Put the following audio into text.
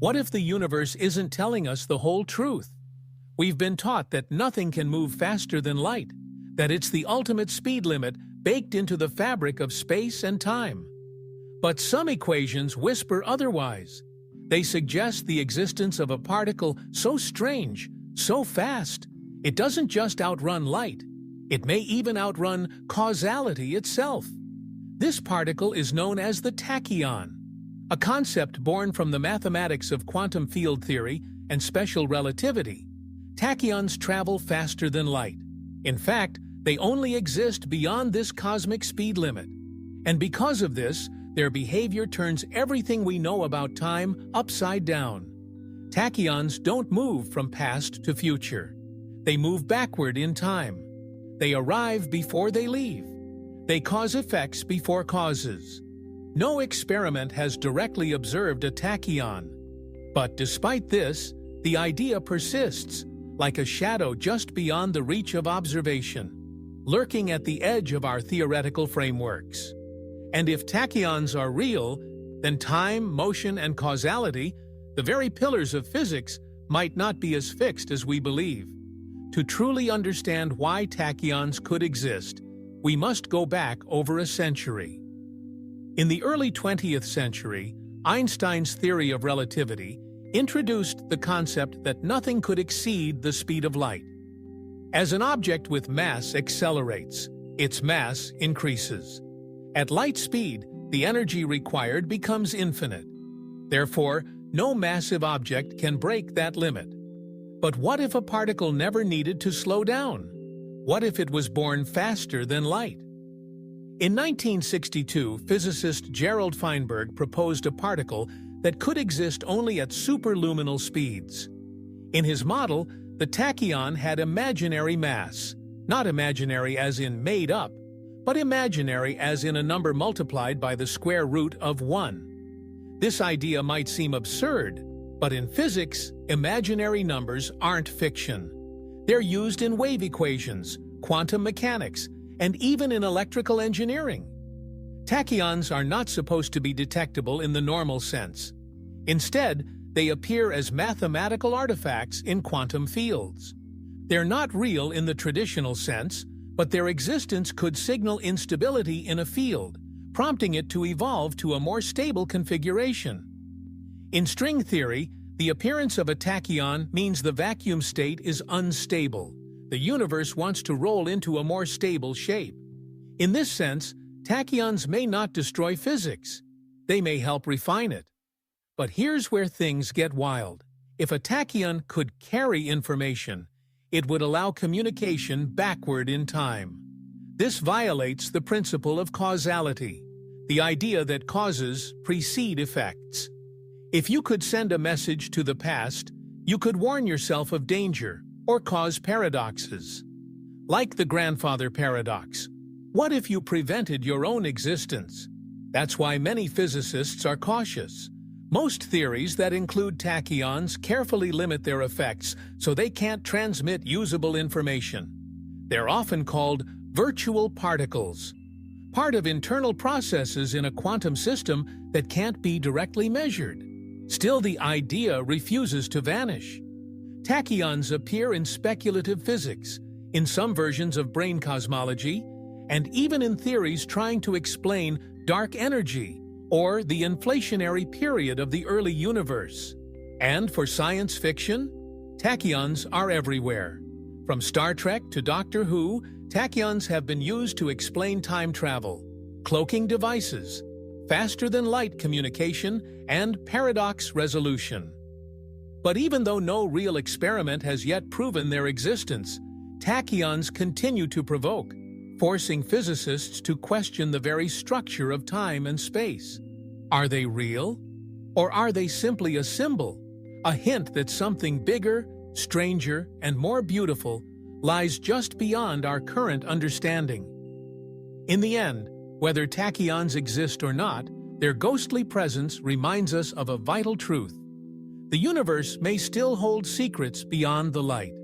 What if the universe isn't telling us the whole truth? We've been taught that nothing can move faster than light, that it's the ultimate speed limit baked into the fabric of space and time. But some equations whisper otherwise. They suggest the existence of a particle so strange, so fast, it doesn't just outrun light. It may even outrun causality itself. This particle is known as the tachyon, a concept born from the mathematics of quantum field theory and special relativity. Tachyons travel faster than light. In fact, they only exist beyond this cosmic speed limit. And because of this, their behavior turns everything we know about time upside down. Tachyons don't move from past to future. They move backward in time. They arrive before they leave. They cause effects before causes. No experiment has directly observed a tachyon. But despite this, the idea persists, like a shadow just beyond the reach of observation, lurking at the edge of our theoretical frameworks. And if tachyons are real, then time, motion, and causality, the very pillars of physics, might not be as fixed as we believe. To truly understand why tachyons could exist, we must go back over a century. In the early 20th century, Einstein's theory of relativity introduced the concept that nothing could exceed the speed of light. As an object with mass accelerates, its mass increases. At light speed, the energy required becomes infinite. Therefore, no massive object can break that limit. But what if a particle never needed to slow down? What if it was born faster than light? In 1962, physicist Gerald Feinberg proposed a particle that could exist only at superluminal speeds. In his model, the tachyon had imaginary mass, not imaginary as in made up, but imaginary as in a number multiplied by the square root of 1. This idea might seem absurd, but in physics, imaginary numbers aren't fiction. They're used in wave equations, quantum mechanics, and even in electrical engineering. Tachyons are not supposed to be detectable in the normal sense. Instead, they appear as mathematical artifacts in quantum fields. They're not real in the traditional sense, but their existence could signal instability in a field, prompting it to evolve to a more stable configuration. In string theory, the appearance of a tachyon means the vacuum state is unstable. The universe wants to roll into a more stable shape. In this sense, tachyons may not destroy physics. They may help refine it. But here's where things get wild. If a tachyon could carry information, it would allow communication backward in time. This violates the principle of causality, the idea that causes precede effects. If you could send a message to the past, you could warn yourself of danger or cause paradoxes. Like the grandfather paradox. What if you prevented your own existence? That's why many physicists are cautious. Most theories that include tachyons carefully limit their effects so they can't transmit usable information. They're often called virtual particles, part of internal processes in a quantum system that can't be directly measured. Still, the idea refuses to vanish. Tachyons appear in speculative physics, in some versions of brain cosmology, and even in theories trying to explain dark energy or the inflationary period of the early universe. And for science fiction, tachyons are everywhere. From Star Trek to Doctor Who, tachyons have been used to explain time travel, cloaking devices, faster-than-light communication, and paradox resolution. But even though no real experiment has yet proven their existence, tachyons continue to provoke, forcing physicists to question the very structure of time and space. Are they real? Or are they simply a symbol, a hint that something bigger, stranger, and more beautiful lies just beyond our current understanding? In the end, whether tachyons exist or not, their ghostly presence reminds us of a vital truth. The universe may still hold secrets beyond the light.